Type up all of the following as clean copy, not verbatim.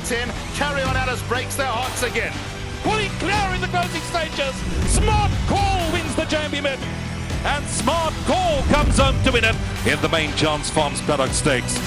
gets in. Carry On Alice breaks their hearts again. Pulling clear in the closing stages. Smart Call wins the Jambi Mid. And Smart Call comes home to win it in the main Chance Farms Paddock Stakes.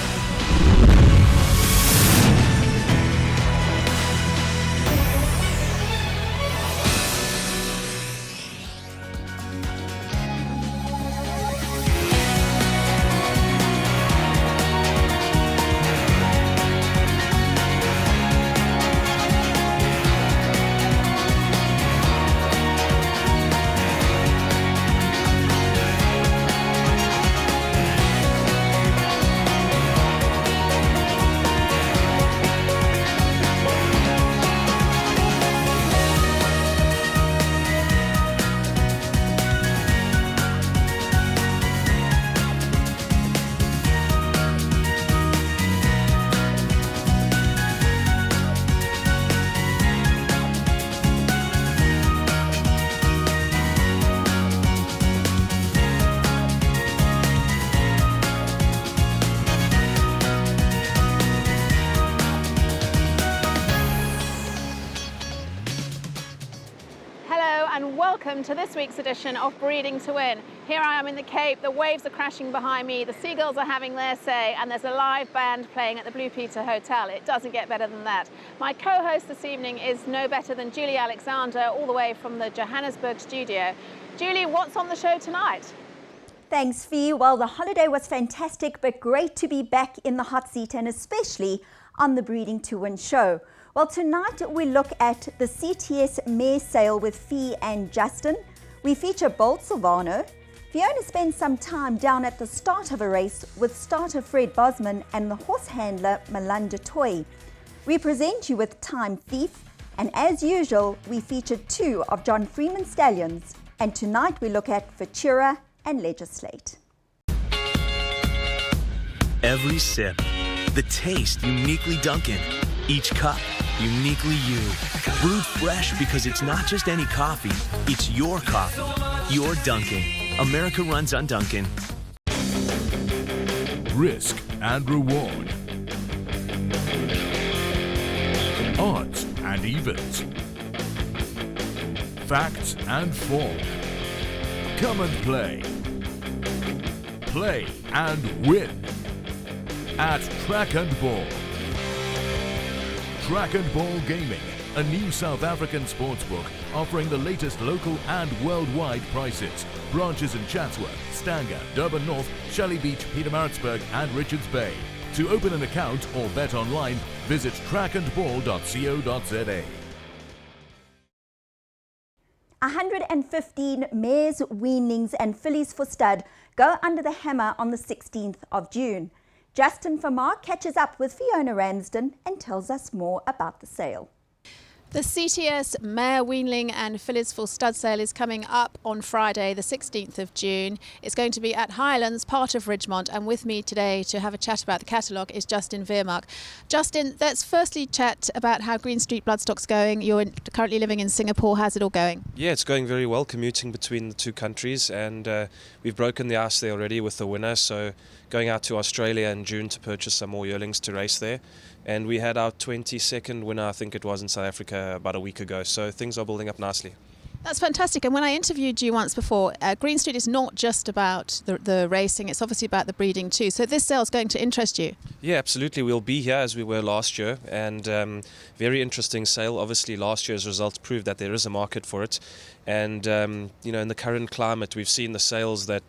And welcome to this week's edition of Breeding to Win. Here I am in the Cape, the waves are crashing behind me, the seagulls are having their say, and there's a live band playing at the Blue Peter Hotel. It doesn't get better than that. My co-host this evening is no better than Julie Alexander, all the way from the Johannesburg studio. Julie, what's on the show tonight? Thanks, Fee. Well, the holiday was fantastic, but great to be back in the hot seat, and especially on the Breeding to Win show. Well, tonight we look at the CTS Mare Sale with Fee and Justin. We feature Bold Silvano. Fiona spends some time down at the start of a race with starter Fred Bosman and the horse handler Malanda Toy. We present you with Time Thief, and as usual, we feature two of John Freeman's stallions. And tonight we look at Futura and Legislate. Every sip, the taste uniquely Dunkin'. Each cup, uniquely you. Brewed fresh because it's not just any coffee, it's your coffee. Your Dunkin'. America runs on Dunkin'. Risk and reward. Odds and evens. Facts and form. Come and play. Play and win. At Track and Ball. Track and Ball Gaming, a new South African sportsbook offering the latest local and worldwide prices. Branches in Chatsworth, Stanger, Durban North, Shelley Beach, Pietermaritzburg and Richards Bay. To open an account or bet online, visit trackandball.co.za. 115 mares, weanlings and fillies for stud go under the hammer on the 16th of June. Justin Famar catches up with Fiona Ramsden and tells us more about the sale. The CTS Mare, Weanling and Fillies for Stud sale is coming up on Friday, the 16th of June. It's going to be at Highlands, part of Ridgemont, and with me today to have a chat about the catalogue is Justin Veermark. Justin, let's firstly chat about how Green Street Bloodstock's going. You're currently living in Singapore. How's it all going? Yeah, it's going very well, commuting between the two countries, and we've broken the ice there already with the winner, so going out to Australia in June to purchase some more yearlings to race there. And we had our 22nd winner, I think it was, in South Africa about a week ago. So things are building up nicely. That's fantastic. And when I interviewed you once before, Green Street is not just about the racing, it's obviously about the breeding too. So this sale is going to interest you. Yeah, absolutely. We'll be here as we were last year. And very interesting sale. Obviously, last year's results proved that there is a market for it. And, you know, in the current climate, we've seen the sales that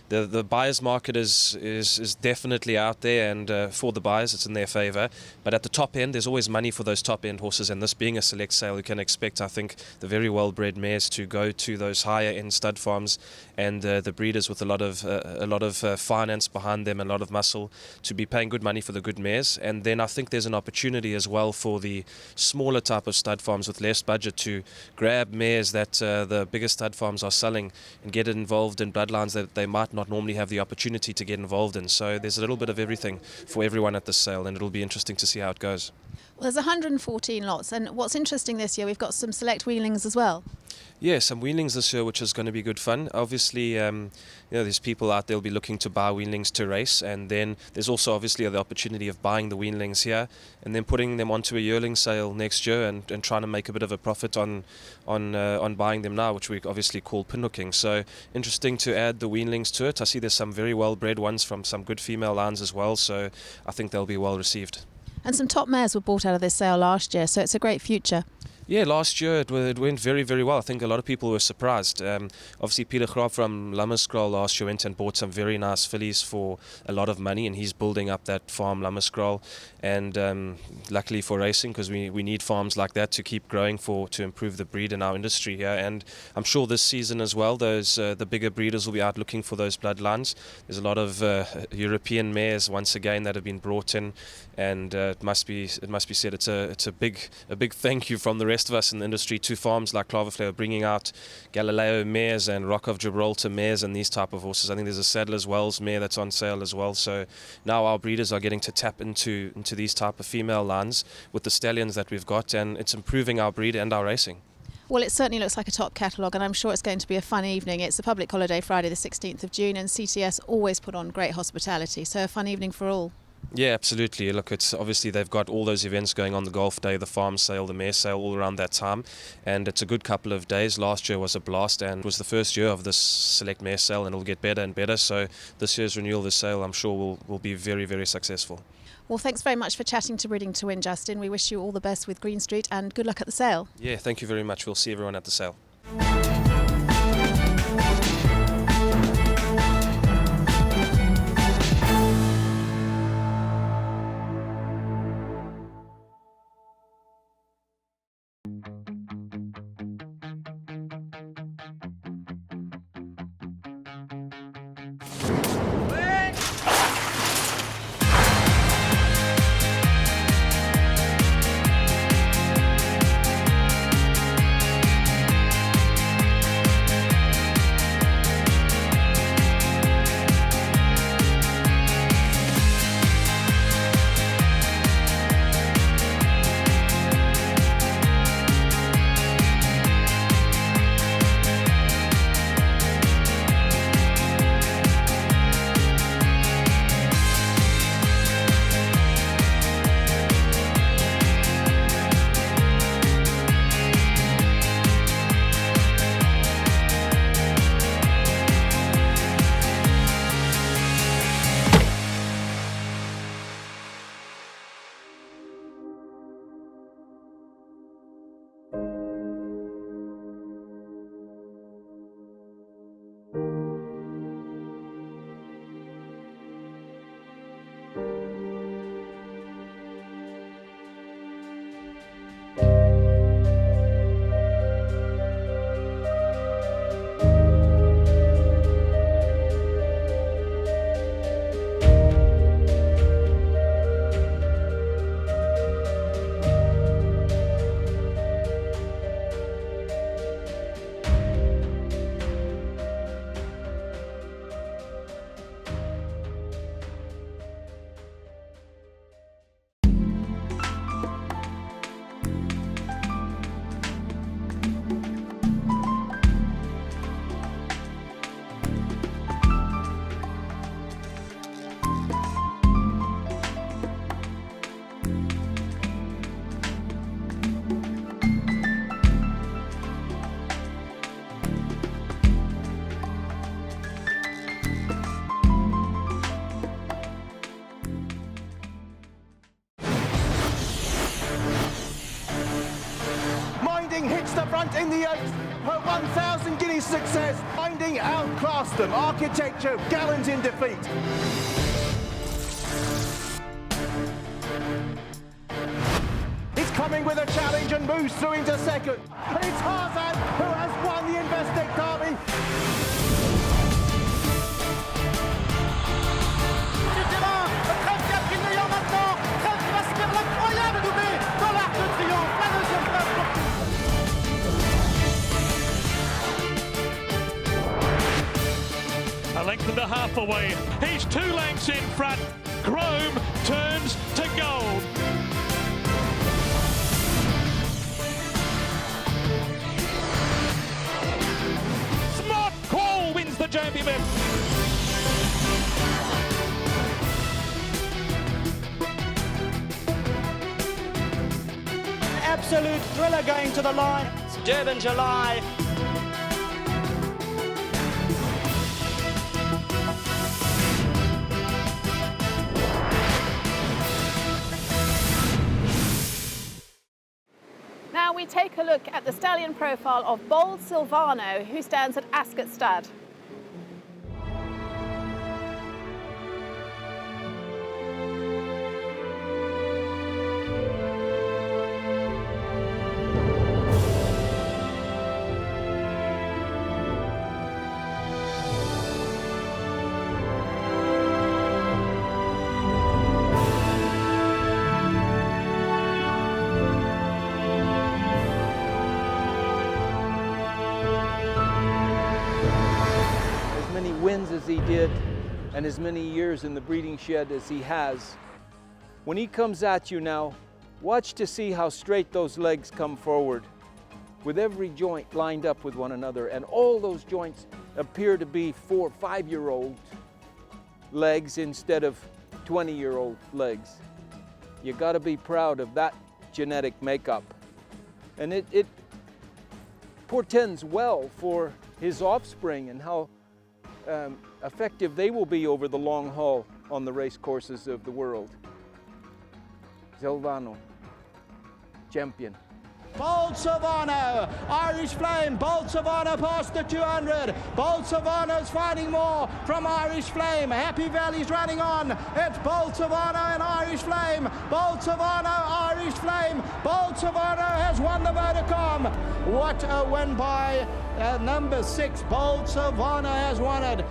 the buyer's market is definitely out there, and for the buyers it's in their favour. But at the top end, there's always money for those top end horses, and this being a select sale, you can expect, I think, the very well bred mares to go to those higher end stud farms, and the breeders with a lot of finance behind them, a lot of muscle, to be paying good money for the good mares. And then I think there's an opportunity as well for the smaller type of stud farms with less budget to grab mares that the bigger stud farms are selling and get involved in bloodlines that they might not normally have the opportunity to get involved in. So there's a little bit of everything for everyone at this sale, and it'll be interesting to see how it goes. Well, there's 114 lots, and what's interesting this year, we've got some select weanlings as well. Yeah, some weanlings this year, which is going to be good fun. Obviously, there's people out there will be looking to buy weanlings to race, and then there's also obviously the opportunity of buying the weanlings here and then putting them onto a yearling sale next year and trying to make a bit of a profit on buying them now, which we obviously call pinhooking. So interesting to add the weanlings to it. I see there's some very well-bred ones from some good female lines as well, so I think they'll be well received. And some top mares were bought out of this sale last year, so it's a great future. Yeah, last year it went very, very well. I think a lot of people were surprised. Obviously, Peter Graaf from Lammerskral last year went and bought some very nice fillies for a lot of money, and he's building up that farm, Lammerskral. And luckily for racing, because we need farms like that to keep growing to improve the breed in our industry here. And I'm sure this season as well, the bigger breeders will be out looking for those bloodlines. There's a lot of European mares once again that have been brought in, and it must be said it's a big thank you from the rest of us in the industry to farms like Klaverfleur bringing out Galileo mares and Rock of Gibraltar mares and these type of horses. I think there's a Sadler's Wells mare that's on sale as well. So now our breeders are getting to tap into these type of female lines with the stallions that we've got, and it's improving our breed and our racing. Well, it certainly looks like a top catalogue, and I'm sure it's going to be a fun evening. It's a public holiday, Friday the 16th of June, and CTS always put on great hospitality, so a fun evening for all. Yeah, absolutely. Look, it's obviously they've got all those events going on, the golf day, the farm sale, the mare sale, all around that time, and it's a good couple of days. Last year was a blast, and it was the first year of this select mare sale, and it'll get better and better. So this year's renewal of the sale, I'm sure will be very, very successful. Well, thanks very much for chatting to Breeding to Win, Justin. We wish you all the best with Green Street, and good luck at the sale. Yeah, thank you very much. We'll see everyone at the sale. Hits the front in the 8th. Her 1,000 guineas success. Finding outclassed them. Architecture gallant in defeat. It's coming with a challenge and moves through into second. And it's Tarzan who has won the Investec Derby. A length and a half away. He's 2 lengths in front. Chrome turns to gold. Jamie Mitt. Absolute thriller going to the line. It's Durban, July. Now we take a look at the stallion profile of Bold Silvano, who stands at Ascot Stud. Wins as he did and as many years in the breeding shed as he has. When he comes at you now, watch to see how straight those legs come forward with every joint lined up with one another, and all those joints appear to be 4- or 5-year-old legs instead of 20-year-old legs. You got to be proud of that genetic makeup, and it portends well for his offspring and how effective they will be over the long haul on the race courses of the world. Silvano, champion. Bold Silvano, Irish Flame, Bold Silvano past the 200. Bold Silvano's finding more from Irish Flame. Happy Valley's running on. It's Bold Silvano and Irish Flame. Bold Silvano, Irish Flame. Bold Silvano has won the Vodacom. What a win by number 6. Bold Silvano has won it.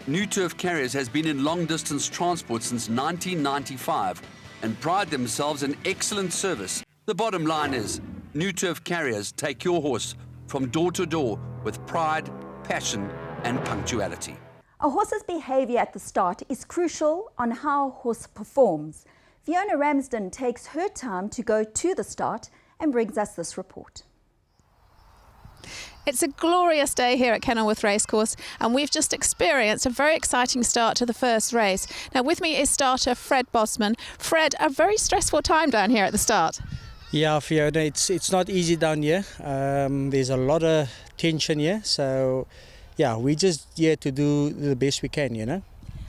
New Turf Carriers has been in long-distance transport since 1995 and pride themselves in excellent service. The bottom line is, New Turf Carriers take your horse from door to door with pride, passion and punctuality. A horse's behavior at the start is crucial on how a horse performs. Fiona Ramsden takes her time to go to the start and brings us this report. It's a glorious day here at Kenilworth Racecourse, and we've just experienced a very exciting start to the first race. Now with me is starter Fred Bosman. Fred, a very stressful time down here at the start. Yeah, Fiona, it's not easy down here. There's a lot of tension here, so yeah, we're just here to do the best we can, you know.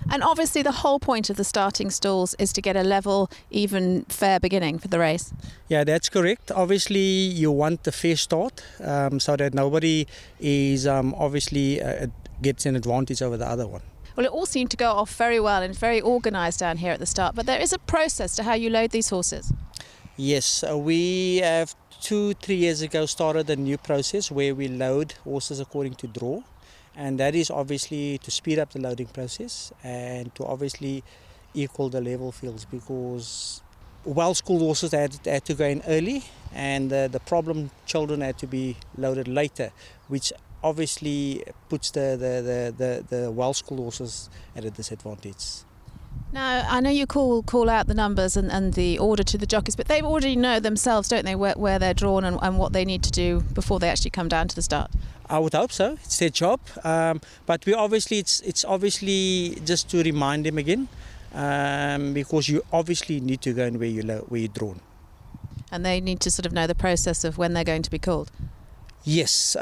And obviously the whole point of the starting stalls is to get a level, even, fair beginning for the race. Yeah, that's correct. Obviously, you want a fair start so that nobody is obviously gets an advantage over the other one. Well, it all seemed to go off very well and very organised down here at the start, but there is a process to how you load these horses. Yes, we have 2-3 years ago started a new process where we load horses according to draw. And that is obviously to speed up the loading process and to obviously equal the level fields, because well-schooled horses had to go in early, and the problem children had to be loaded later, which obviously puts the well-schooled horses at a disadvantage. Now, I know you call out the numbers and the order to the jockeys, but they already know themselves, don't they, where they're drawn and what they need to do before they actually come down to the start? I would hope so. It's their job, but we obviously it's obviously just to remind them again, because you obviously need to go in where you're drawn. And they need to sort of know the process of when they're going to be called. Yes,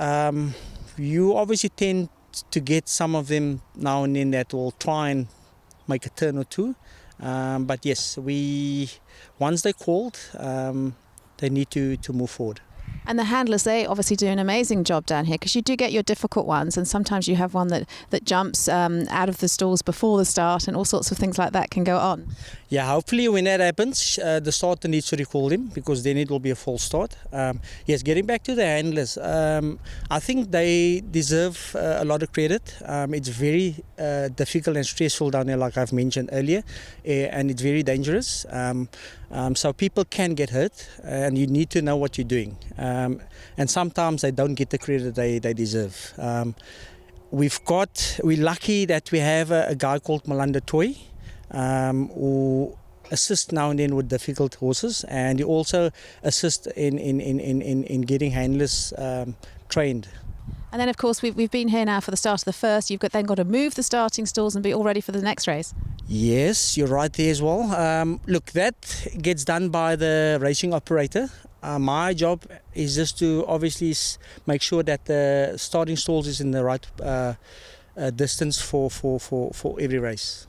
you obviously tend to get some of them now and then that will try and make a turn or two, but yes, once they're called, they need to move forward. And the handlers, they obviously do an amazing job down here, because you do get your difficult ones, and sometimes you have one that jumps out of the stalls before the start, and all sorts of things like that can go on. Yeah, hopefully when that happens, the starter needs to recall him, because then it will be a false start. Yes, getting back to the handlers, I think they deserve a lot of credit. It's very difficult and stressful down there, like I've mentioned earlier, and it's very dangerous. So people can get hurt, and you need to know what you're doing. And sometimes they don't get the credit they deserve. We're lucky that we have a guy called Malanda Toy, who assists now and then with difficult horses, and he also assists in getting handlers trained. And then, of course, we've been here now for the start of the first. You've then got to move the starting stalls and be all ready for the next race. Yes, you're right there as well. Look, that gets done by the racing operator. My job is just to obviously make sure that the starting stalls is in the right distance for every race.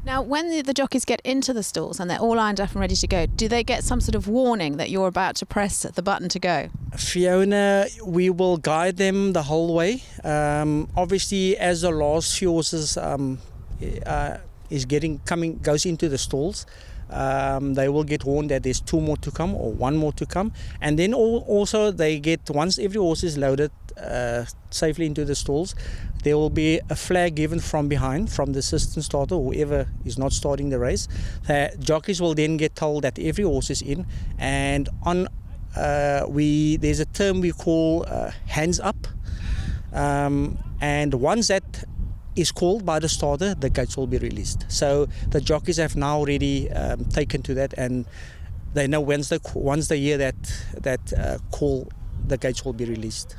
Now, when the jockeys get into the stalls and they're all lined up and ready to go, do they get some sort of warning that you're about to press the button to go? Fiona, we will guide them the whole way. Obviously, as the last few horses goes into the stalls, they will get warned that there's 2 more to come or 1 more to come, and then also they get, once every horse is loaded safely into the stalls, there will be a flag given from behind from the assistant starter, whoever is not starting the race. Jockeys will then get told that every horse is in, and there's a term we call hands up, and once that is called by the starter, the gates will be released. So the jockeys have now already taken to that, and they know once they hear that call, the gates will be released.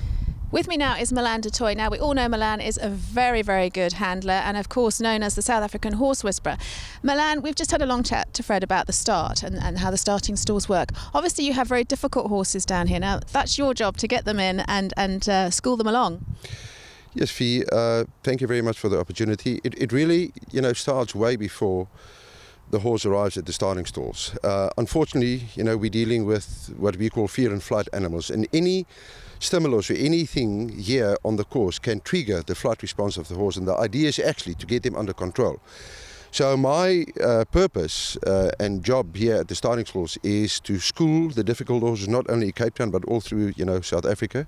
With me now is Malanda Toy. Now, we all know Milan is a very, very good handler, and of course known as the South African horse whisperer. Milan, we've just had a long chat to Fred about the start and how the starting stalls work. Obviously you have very difficult horses down here. Now that's your job to get them in and school them along. Yes, Fee, thank you very much for the opportunity. It really, starts way before the horse arrives at the starting stalls. Unfortunately, we're dealing with what we call fear and flight animals, and any stimulus or anything here on the course can trigger the flight response of the horse, and the idea is actually to get them under control. So my purpose and job here at the starting stalls is to school the difficult horses, not only in Cape Town but all through South Africa,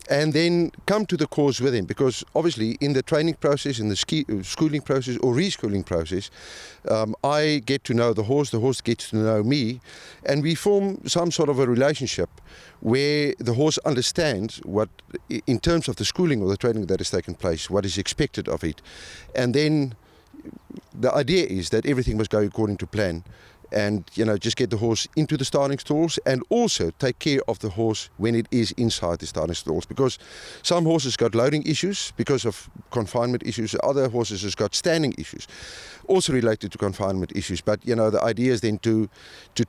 and then come to the course with him, because obviously in the training process, in the schooling process or reschooling process, I get to know the horse gets to know me, and we form some sort of a relationship where the horse understands what, in terms of the schooling or the training that has taken place, what is expected of it. And then the idea is that everything must go according to plan, and just get the horse into the starting stalls, and also take care of the horse when it is inside the starting stalls, because some horses got loading issues because of confinement issues, other horses has got standing issues also related to confinement issues. But the idea is then to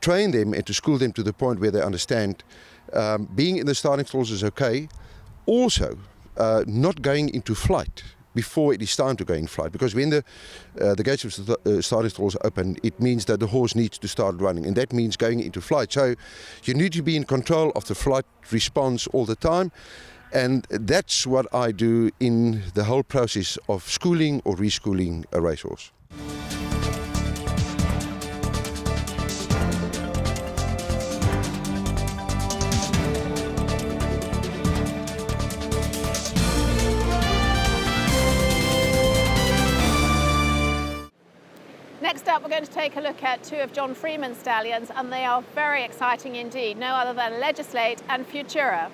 train them and to school them to the point where they understand being in the starting stalls is okay, also not going into flight before it is time to go in flight, because when the gates of the starting stalls open, it means that the horse needs to start running, and that means going into flight. So you need to be in control of the flight response all the time, and that's what I do in the whole process of schooling or reschooling a racehorse. Next up, we're going to take a look at two of John Freeman's stallions, and they are very exciting indeed, no other than Legislate and Futura.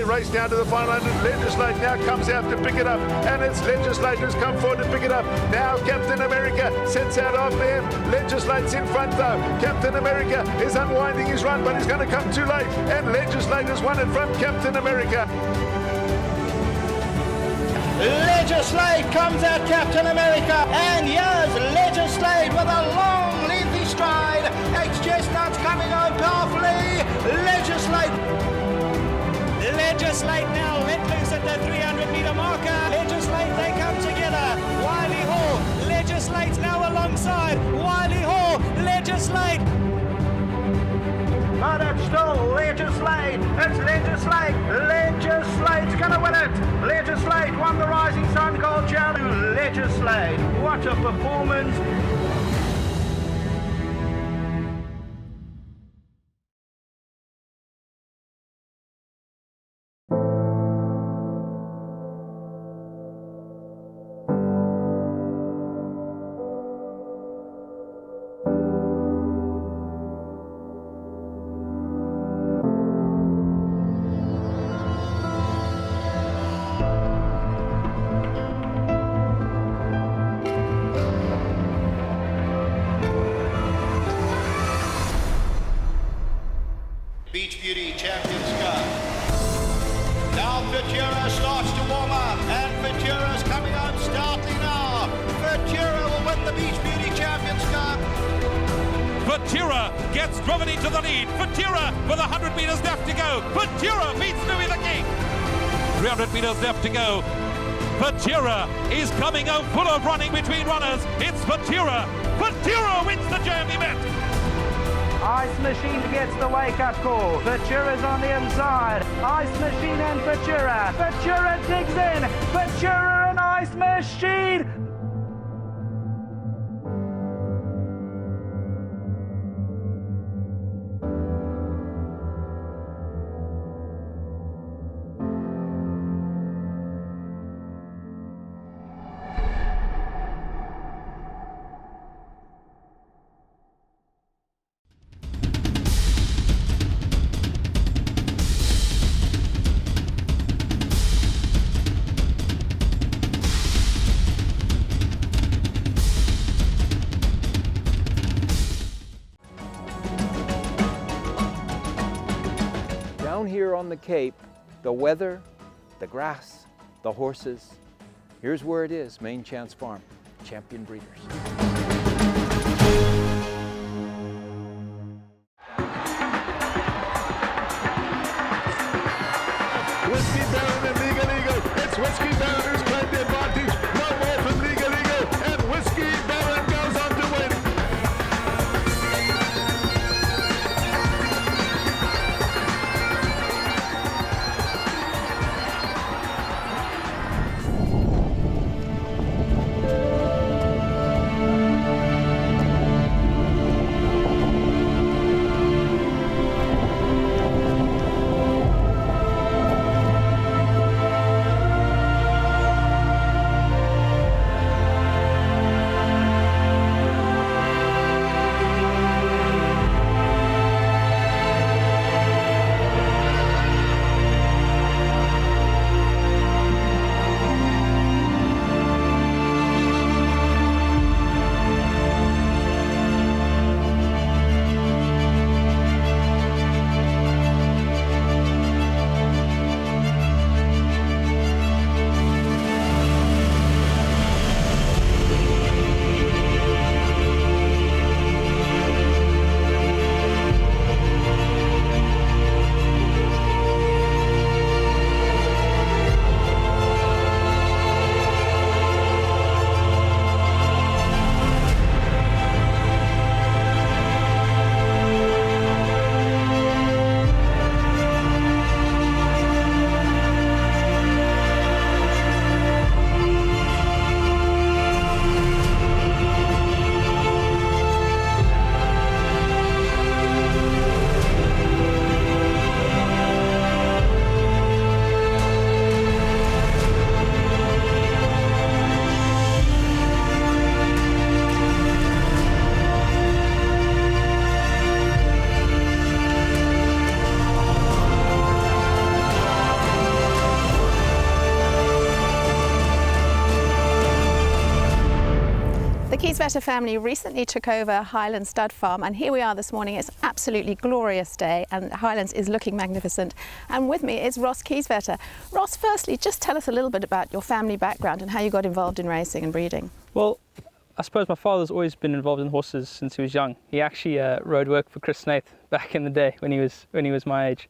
Race down to the final 100. Legislate now comes out to pick it up, and it's Legislate who's come forward to pick it up. Now Captain America sets out after him. Legislate's in front though. Captain America is unwinding his run, but he's going to come too late, and Legislate has won it from Captain America. Legislate comes at Captain America, and here's Legislate with a long, lengthy stride. Ex-Chestnut's coming on powerfully. Legislate now let loose at the 300-meter marker. Legislate, they come together. Wiley Hall, Legislate's now alongside. Wiley Hall, Legislate. But it's still Legislate. It's Legislate. Legislate's gonna win it. Legislate won the Rising Sun Gold Challenge. Legislate, what a performance. Beach Beauty Champions Cup. Now Futura starts to warm up, and Futura's coming on stoutly now. Futura will win the Beach Beauty Champions Cup. Futura gets driven into the lead. Futura with 100 meters left to go. Futura beats Louis the King. 300 meters left to go. Futura is coming out full of running between runners. It's Futura. Futura wins the Jeremy Met. Ice Machine gets the wake-up call. Futura's on the inside. Ice Machine and Futura. Futura digs in. Futura and Ice Machine. Down here on the Cape, the weather, the grass, the horses. Here's where it is, Main Chance Farm, Champion Breeders. Whiskey Baron and Legal Eagle. It's Whiskey Baron who's claimed the advantage. No more from Legal Eagle, and Whiskey Baron goes on to win. Kieswetter family recently took over Highlands Stud Farm, and here we are this morning. It's absolutely glorious day and Highlands is looking magnificent. And with me is Ross Kieswetter. Ross, firstly, just tell us a little bit about your family background and how you got involved in racing and breeding. Well, I suppose my father's always been involved in horses since he was young. He actually rode work for Chris Snaith back in the day when he was my age.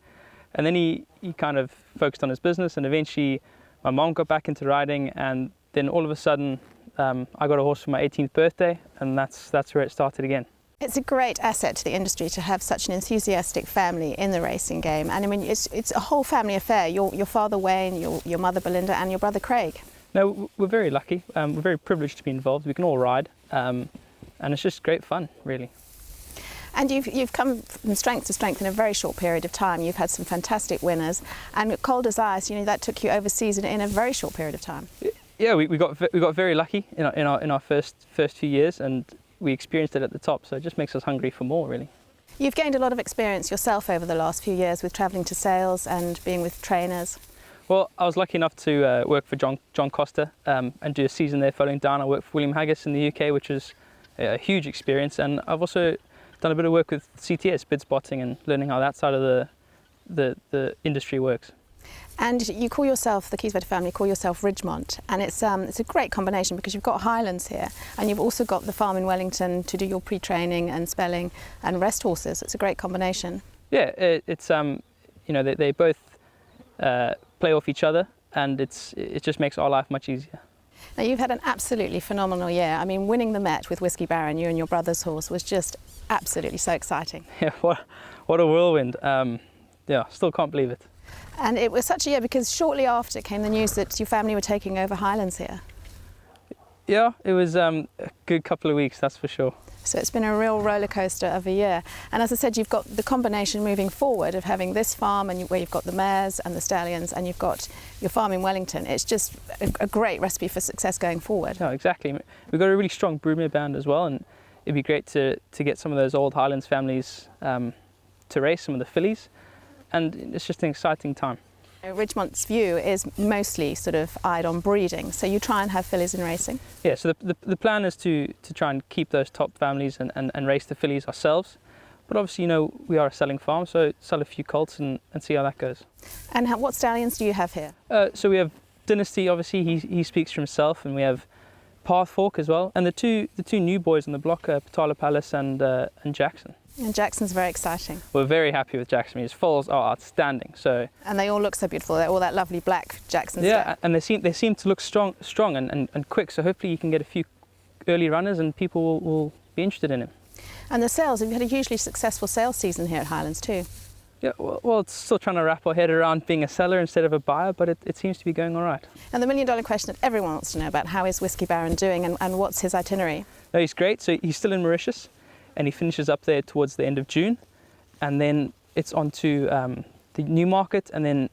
And then he kind of focused on his business, and eventually my mom got back into riding, and then all of a sudden I got a horse for my 18th birthday, and that's where it started again. It's a great asset to the industry to have such an enthusiastic family in the racing game. And I mean, it's a whole family affair. Your father Wayne, your mother Belinda, and your brother Craig. No, we're very lucky. We're very privileged to be involved. We can all ride, and it's just great fun, really. And you've come from strength to strength in a very short period of time. You've had some fantastic winners, and cold as ice, that took you overseas in a very short period of time. Yeah, we got very lucky in our first few years, and we experienced it at the top. So it just makes us hungry for more, really. You've gained a lot of experience yourself over the last few years with travelling to sales and being with trainers. Well, I was lucky enough to work for John Costa and do a season there following down. I worked for William Haggis in the UK, which was a huge experience, and I've also done a bit of work with CTS, bid spotting, and learning how that side of the industry works. And you call yourself, the Kieswetter family, call yourself Ridgemont, and it's a great combination because you've got Highlands here, and you've also got the farm in Wellington to do your pre-training and spelling and rest horses. It's a great combination. Yeah, it's they both play off each other, and it just makes our life much easier. Now, you've had an absolutely phenomenal year. I mean, winning the Met with Whiskey Baron, you and your brother's horse, was just absolutely so exciting. Yeah, what a whirlwind. Yeah, still can't believe it. And it was such a year because shortly after came the news that your family were taking over Highlands here. Yeah, it was a good couple of weeks, that's for sure. So it's been a real roller coaster of a year. And as I said, you've got the combination moving forward of having this farm and where you've got the mares and the stallions, and you've got your farm in Wellington. It's just a great recipe for success going forward. Yeah, exactly. We've got a really strong broodmare band as well, and it'd be great to get some of those old Highlands families to race some of the fillies, and it's just an exciting time. Ridgemont's view is mostly sort of eyed on breeding, so you try and have fillies in racing? Yeah, so the plan is to try and keep those top families and race the fillies ourselves. But obviously, we are a selling farm, so sell a few colts and see how that goes. And what stallions do you have here? So we have Dynasty, obviously, he speaks for himself, and we have Pathfork as well. And the two new boys on the block are Patala Palace and Jackson. And Jackson's very exciting. We're very happy with Jackson. His foals are outstanding. And they all look so beautiful. They're all that lovely black Jackson stuff. stuff. And they seem to look strong and quick. So hopefully you can get a few early runners and people will be interested in him. And the sales, you've had a hugely successful sales season here at Highlands too. Yeah, well, it's still trying to wrap our head around being a seller instead of a buyer, but it seems to be going all right. And the million-dollar question that everyone wants to know about, how is Whiskey Baron doing and what's his itinerary? No, he's great. So he's still in Mauritius, and he finishes up there towards the end of June, and then it's on to the Newmarket, and then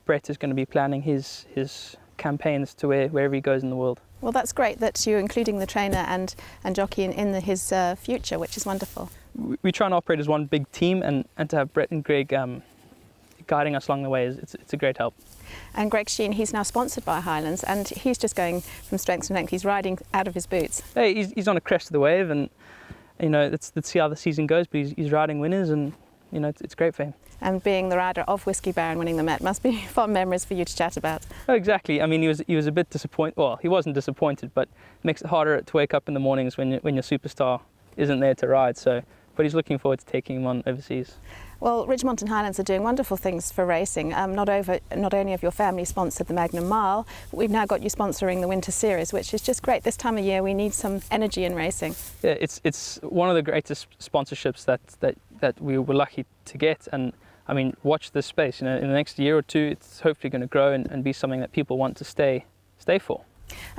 Brett is going to be planning his campaigns to wherever he goes in the world. Well, that's great that you're including the trainer and jockey in his future, which is wonderful. We try and operate as one big team, and to have Brett and Greg guiding us along the way, it's a great help. And Greg Sheen, he's now sponsored by Highlands, and he's just going from strength to strength. He's riding out of his boots. Hey, he's on a crest of the wave, and let's see how the season goes, but he's riding winners, and it's great for him. And being the rider of Whiskey Baron winning the Met must be fun memories for you to chat about. Oh, exactly. I mean, he was a bit disappointed. Well, he wasn't disappointed, but it makes it harder to wake up in the mornings when your superstar isn't there to ride. But he's looking forward to taking him on overseas. Well, Ridgemont and Highlands are doing wonderful things for racing. Not only have your family sponsored the Magnum Mile, but we've now got you sponsoring the Winter Series, which is just great. This time of year, we need some energy in racing. Yeah, it's one of the greatest sponsorships that we were lucky to get. And I mean, watch this space. In the next year or two, it's hopefully going to grow and be something that people want to stay for.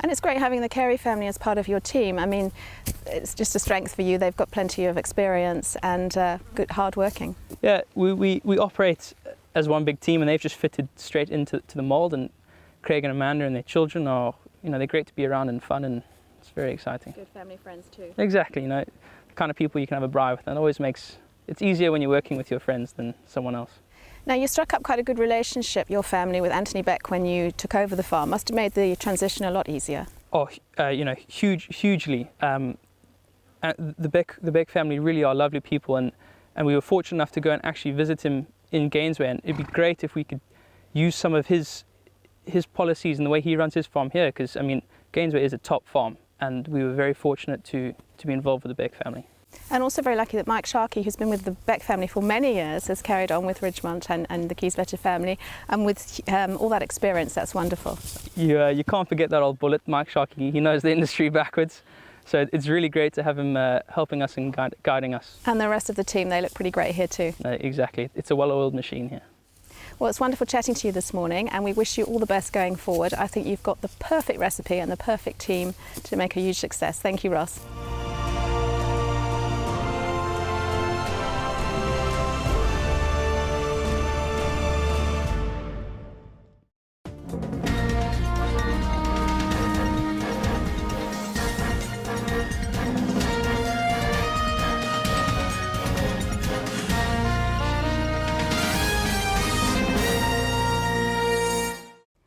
And it's great having the Carey family as part of your team. I mean, it's just a strength for you. They've got plenty of experience and good hard working. Yeah, we operate as one big team, and they've just fitted straight into the mould. And Craig and Amanda and their children are, they're great to be around and fun, and it's very exciting. Good family friends too. Exactly, the kind of people you can have a braai with, and it always makes it's easier when you're working with your friends than someone else. Now, you struck up quite a good relationship, your family, with Anthony Beck when you took over the farm. Must have made the transition a lot easier. Oh, hugely. the Beck family really are lovely people, and we were fortunate enough to go and actually visit him in Gainesway, and it'd be great if we could use some of his policies and the way he runs his farm here, because I mean Gainesway is a top farm, and we were very fortunate to be involved with the Beck family. And also very lucky that Mike Sharkey, who's been with the Beck family for many years, has carried on with Ridgemont and the Kieswetter family, and with all that experience. That's wonderful. You can't forget that old bullet, Mike Sharkey. He knows the industry backwards. So it's really great to have him helping us and guiding us. And the rest of the team, they look pretty great here too. Exactly. It's a well-oiled machine here. Well, it's wonderful chatting to you this morning, and we wish you all the best going forward. I think you've got the perfect recipe and the perfect team to make a huge success. Thank you, Ross.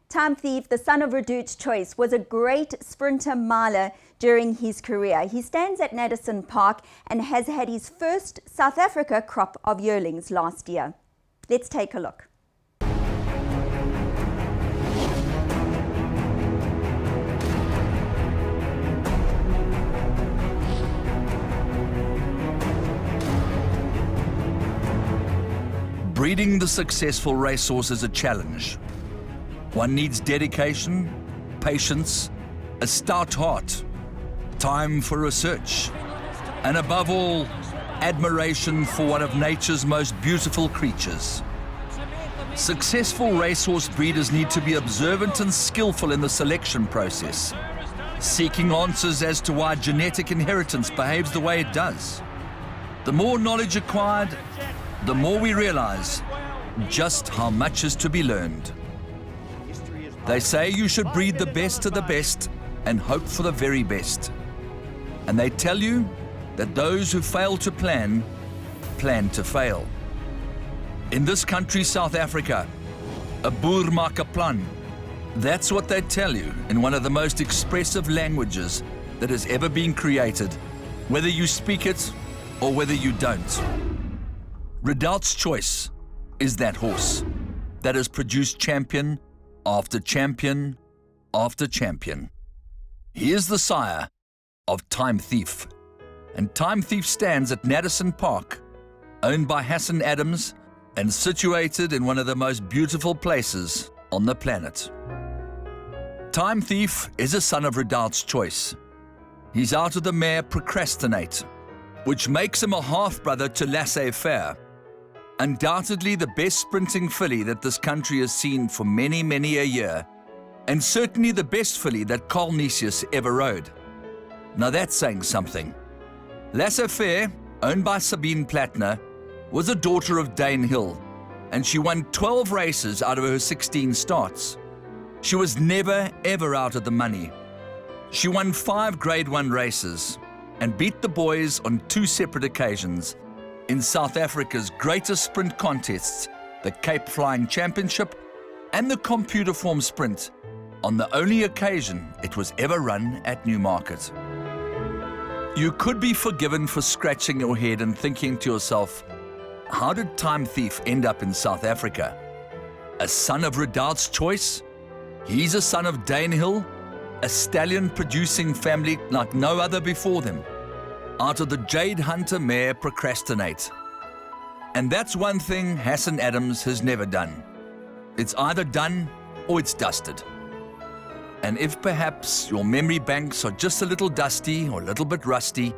Time Thief, the son of Reduced Choice, was a great sprinter miler during his career. He stands at Naddison Park and has had his first South Africa crop of yearlings last year. Let's take a look. Breeding the successful racehorse is a challenge. One needs dedication, patience, a stout heart, time for research, and above all, admiration for one of nature's most beautiful creatures. Successful racehorse breeders need to be observant and skillful in the selection process, seeking answers as to why genetic inheritance behaves the way it does. The more knowledge acquired, the more we realize just how much is to be learned. They say you should breed the best of the best and hope for the very best. And they tell you that those who fail to plan to fail. In this country, South Africa, a boer maak 'n plan. That's what they tell you in one of the most expressive languages that has ever been created, whether you speak it or whether you don't. Redoubt's Choice is that horse that has produced champion after champion after champion. He is the sire of Time Thief. And Time Thief stands at Naddison Park, owned by Hassan Adams and situated in one of the most beautiful places on the planet. Time Thief is a son of Redoubt's Choice. He's out of the mare Procrastinate, which makes him a half-brother to Laissez-Faire. Undoubtedly the best sprinting filly that this country has seen for many, many a year, and certainly the best filly that Carl Nisius ever rode. Now that's saying something. Laissez-Faire, owned by Sabine Plattner, was a daughter of Dane Hill, and she won 12 races out of her 16 starts. She was never, ever out of the money. She won 5 Grade 1 races and beat the boys on 2 separate occasions in South Africa's greatest sprint contests, the Cape Flying Championship and the Computer Form Sprint, on the only occasion it was ever run at Newmarket. You could be forgiven for scratching your head and thinking to yourself, how did Time Thief end up in South Africa? A son of Redoubt's Choice? He's a son of Dane Hill, a stallion-producing family like no other before them, out of the Jade Hunter mare Procrastinate. And that's one thing Hassan Adams has never done. It's either done or it's dusted. And if perhaps your memory banks are just a little dusty or a little bit rusty,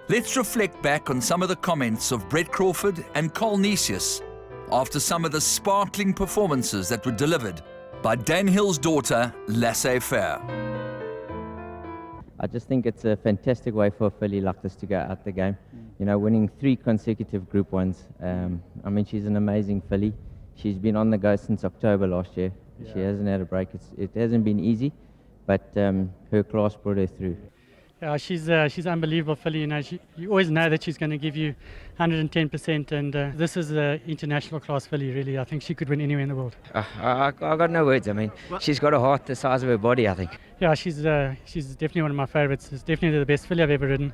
let's reflect back on some of the comments of Brett Crawford and Carl Nisius after some of the sparkling performances that were delivered by Dan Hill's daughter, Laissez-Faire. I just think it's a fantastic way for a filly like this to go out the game. You know, winning 3 consecutive Group 1s. I mean, she's an amazing filly. She's been on the go since October last year. Yeah. She hasn't had a break. It hasn't been easy, but her class brought her through. Yeah, she's unbelievable filly. You know, you always know that she's going to give you 110%, and this is an international class filly. Really, I think she could win anywhere in the world. I got no words. I mean, she's got a heart the size of her body, I think. Yeah, she's definitely one of my favourites. It's definitely the best filly I've ever ridden,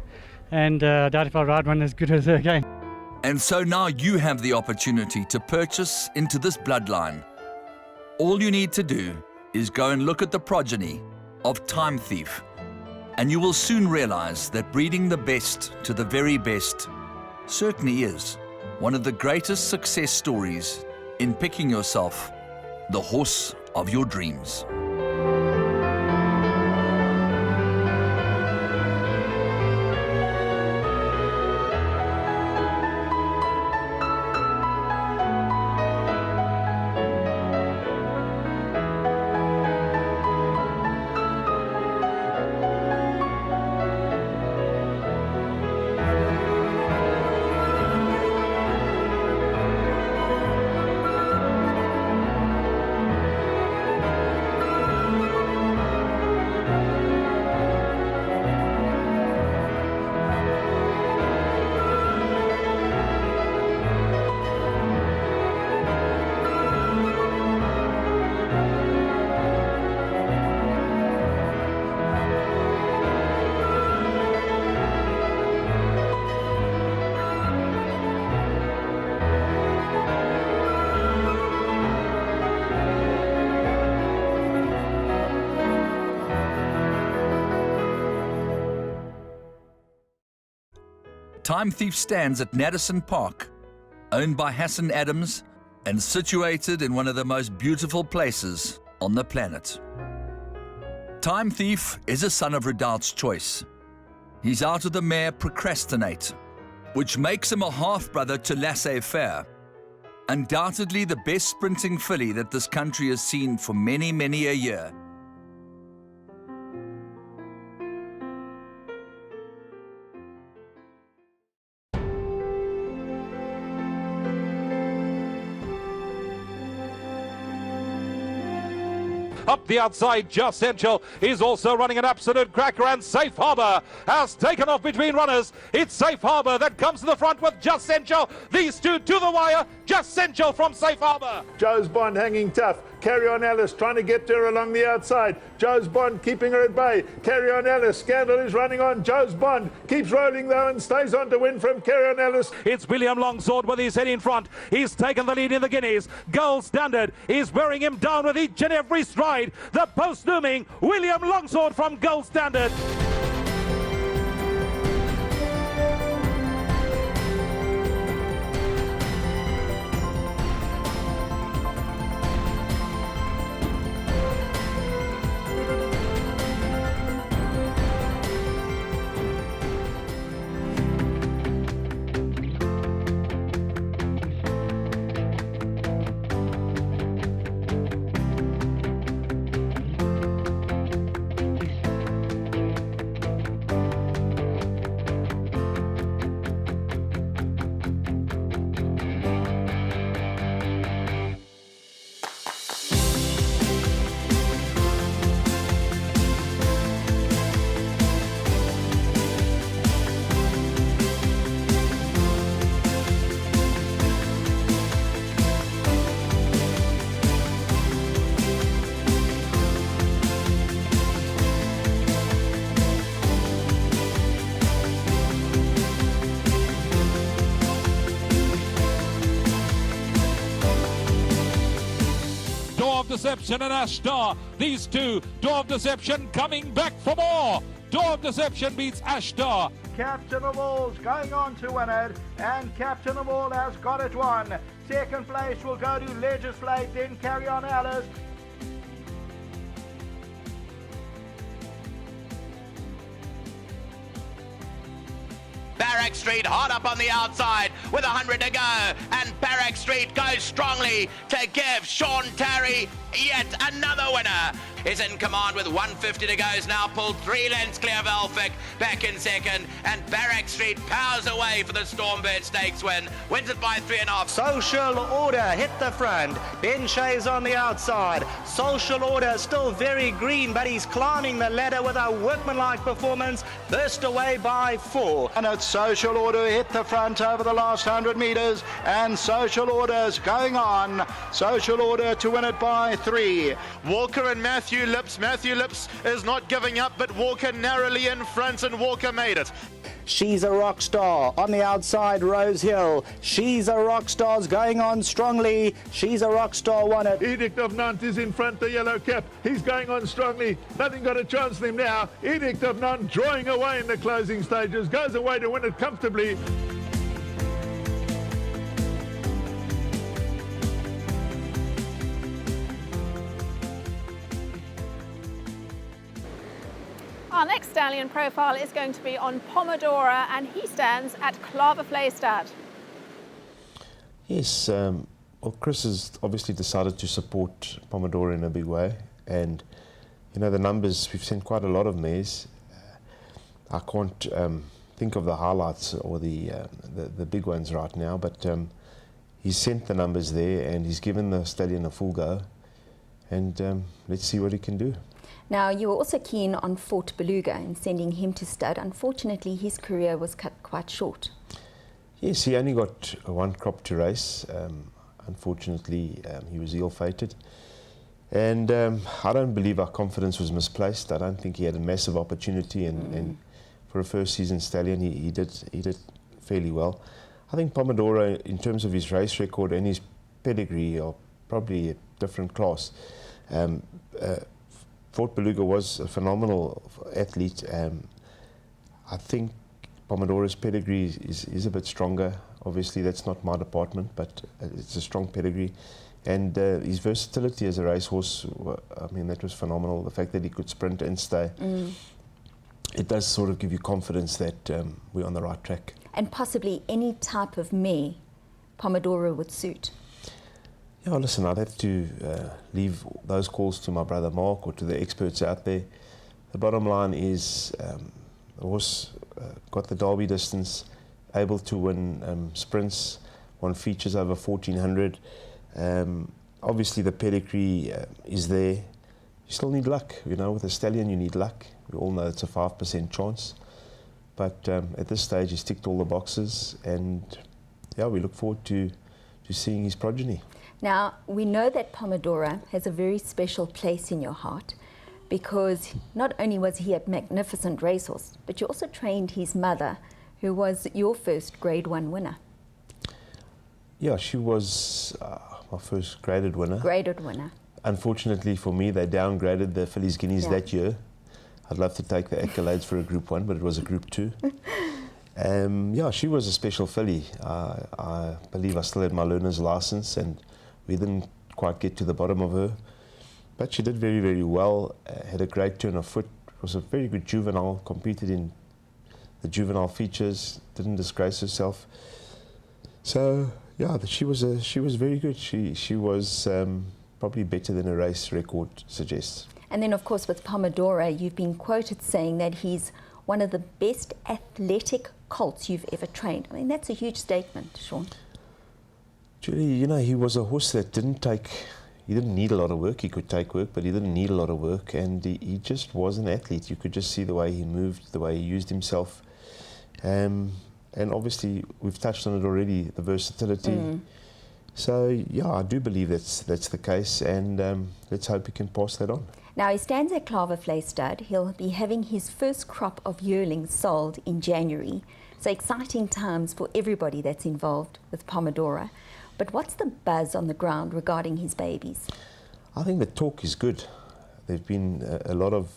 and I doubt if I'll ride one as good as her again. And so now you have the opportunity to purchase into this bloodline. All you need to do is go and look at the progeny of Time Thief, and you will soon realize that breeding the best to the very best certainly is one of the greatest success stories in picking yourself the horse of your dreams. Time Thief stands at Naddison Park, owned by Hassan Adams and situated in one of the most beautiful places on the planet. Time Thief is a son of Redoubt's choice. He's out of the mare Procrastinate, which makes him a half-brother to Laissez-Faire, undoubtedly the best sprinting filly that this country has seen for many, many a year. Up the outside, Just Essential is also running an absolute cracker, and Safe Harbour has taken off between runners. It's Safe Harbour that comes to the front with Just Essential. These two to the wire. Just Essential from Safe Harbour. Joe's Bond hanging tough. Carry On Alice trying to get to her along the outside. Joe's Bond keeping her at bay. Carry On Alice. Scandal is running on. Joe's Bond keeps rolling though and stays on to win from Carry On Alice. It's William Longsword with his head in front. He's taken the lead in the Guineas. Gold Standard is bearing him down with each and every stride. The post looming. William Longsword from Gold Standard. Deception and Ashtar, these two, Door of Deception coming back for more. Door of Deception beats Ashtar. Captain of All's going on to win it, and Captain of All has got it won. Second place will go to Legislate, then Carry On Alice. Barrack Street hard up on the outside with 100 to go, and Barrack Street goes strongly to give Sean Tarry yet another winner. Is in command with 150 to go, is now pulled 3 lengths clear of Elphick, back in second, and Barrack Street powers away for the Stormbird Stakes win, wins it by 3.5. Social Order hit the front, Ben Shay's on the outside. Social Order still very green, but he's climbing the ladder with a workmanlike performance, burst away by 4. And it's Social Order hit the front over the last 100 metres, and Social Order's going on. Social Order to win it by 3. Walker and Matthew Lips. Matthew Lips is not giving up, but Walker narrowly in front, and Walker made it. She's a rock star. On the outside, Rose Hill. She's a rock star's going on strongly. She's a rock star, won it. Edict of Nantes is in front, the yellow cap. He's going on strongly. Nothing got a chance on him now. Edict of Nantes drawing away in the closing stages. Goes away to win it comfortably. Our next stallion profile is going to be on Pomodora, and he stands at Klavervleestad. Yes, well, Chris has obviously decided to support Pomodora in a big way, and you know the numbers, we've seen quite a lot of mares. I can't think of the highlights or the big ones right now, but he's sent the numbers there and he's given the stallion a full go, and let's see what he can do. Now, you were also keen on Fort Beluga and sending him to stud. Unfortunately, his career was cut quite short. Yes, he only got one crop to race. Unfortunately, he was ill-fated. And I don't believe our confidence was misplaced. I don't think he had a massive opportunity, and for a first season stallion, he did fairly well. I think Pomodora, in terms of his race record and his pedigree, are probably a different class. Fort Beluga was a phenomenal athlete. I think Pomodora's pedigree is a bit stronger. Obviously, that's not my department, but it's a strong pedigree. And his versatility as a racehorse, I mean, that was phenomenal. The fact that he could sprint and stay, it does sort of give you confidence that we're on the right track. And possibly any type of mare Pomodora would suit. Yeah, listen, I'd have to leave those calls to my brother Mark or to the experts out there. The bottom line is the horse got the Derby distance, able to win sprints, won features over 1400. Obviously the pedigree is there. You still need luck, you know, with a stallion you need luck. We all know it's a 5% chance. But at this stage he's ticked all the boxes, and yeah, we look forward to seeing his progeny. Now, we know that Pomodora has a very special place in your heart, because not only was he a magnificent racehorse, but you also trained his mother, who was your first Grade 1 winner. Yeah, she was my first graded winner. Graded winner. Unfortunately for me, they downgraded the Fillies Guineas that year. I'd love to take the accolades for a Group 1, but it was a Group 2. Yeah, she was a special filly. I believe I still had my learner's license, and we didn't quite get to the bottom of her. But she did very, very well, had a great turn of foot, was a very good juvenile, competed in the juvenile features, didn't disgrace herself. So, yeah, she was very good. She was probably better than her race record suggests. And then, of course, with Pomodora, you've been quoted saying that he's one of the best athletic colts you've ever trained. I mean, that's a huge statement, Sean. Julie, you know, he was a horse that didn't need a lot of work. He could take work, but he didn't need a lot of work, and he just was an athlete. You could just see the way he moved, the way he used himself. And obviously, we've touched on it already, the versatility. So, yeah, I do believe that's the case, and let's hope he can pass that on. Now, he stands at Klavervleestad. He'll be having his first crop of yearlings sold in January. So exciting times for everybody that's involved with Pomodora. But what's the buzz on the ground regarding his babies? I think the talk is good. There have been a lot of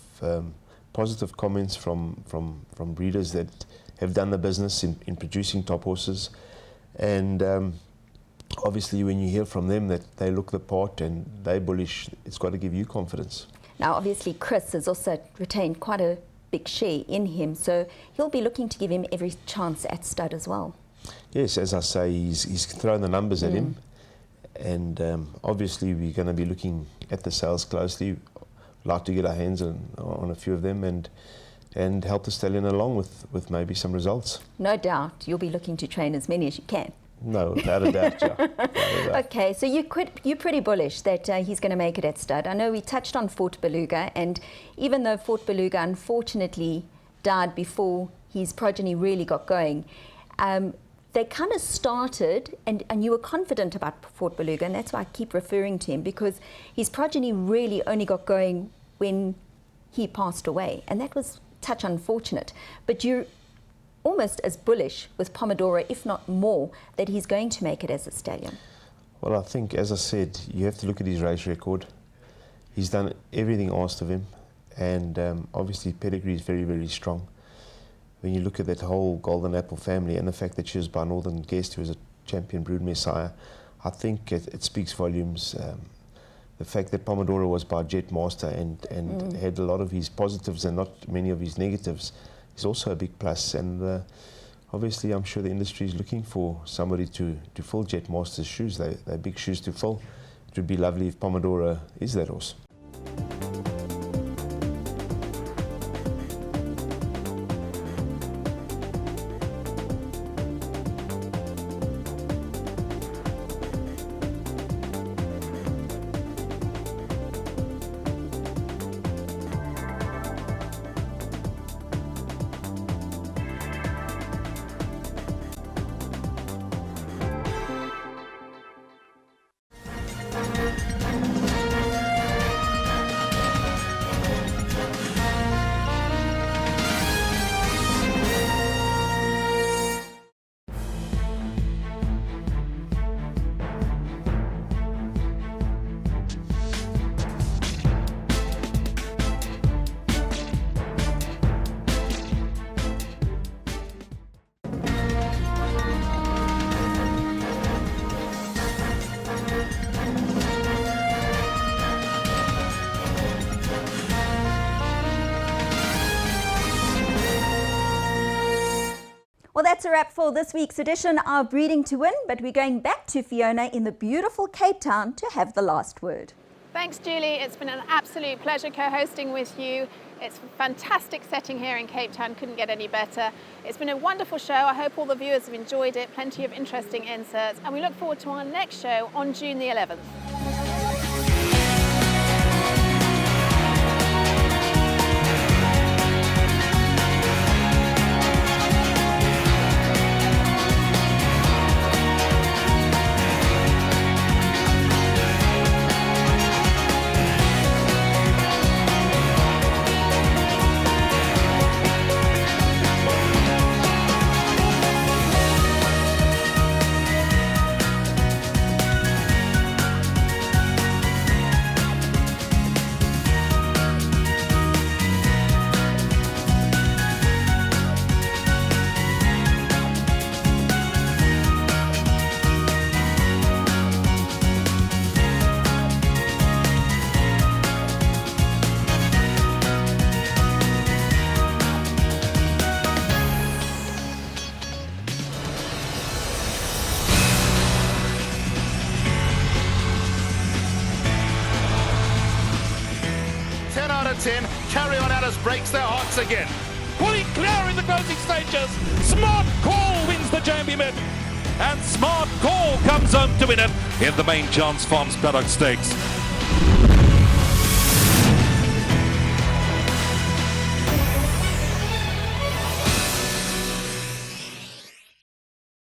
positive comments from breeders that have done the business in producing top horses. And obviously when you hear from them that they look the part and they're bullish, it's got to give you confidence. Now, obviously, Chris has also retained quite a big share in him, so he'll be looking to give him every chance at stud as well. Yes, as I say, he's thrown the numbers at him, and obviously we're going to be looking at the sales closely. We'd like to get our hands on a few of them and help the stallion along with maybe some results. No doubt, you'll be looking to train as many as you can. No, without a doubt, yeah. Okay, so you're pretty bullish that he's going to make it at stud. I know we touched on Fort Beluga, and even though Fort Beluga unfortunately died before his progeny really got going. They kind of started, and you were confident about Fort Beluga, and that's why I keep referring to him, because his progeny really only got going when he passed away, and that was touch unfortunate. But you're almost as bullish with Pomodoro, if not more, that he's going to make it as a stallion. Well, I think, as I said, you have to look at his race record. He's done everything asked of him, and obviously pedigree is very, very strong. When you look at that whole Golden Apple family and the fact that she was by Northern Guest, who was a champion broodmare sire, I think it speaks volumes. The fact that Pomodoro was by Jet Master and had a lot of his positives and not many of his negatives is also a big plus. And obviously, I'm sure the industry is looking for somebody to fill Jet Master's shoes. They're big shoes to fill. It would be lovely if Pomodoro is that horse. Well, that's a wrap for this week's edition of Breeding to Win, but we're going back to Fiona in the beautiful Cape Town to have the last word. Thanks, Julie. It's been an absolute pleasure co-hosting with you. It's a fantastic setting here in Cape Town, couldn't get any better. It's been a wonderful show. I hope all the viewers have enjoyed it, plenty of interesting inserts, and we look forward to our next show on June the 11th. Carry on Alice breaks their hearts again. Pulling clear in the closing stages. Smart Call wins the Jambi Mid. And Smart Call comes home to win it in the main Chance Farms Paddock Stakes.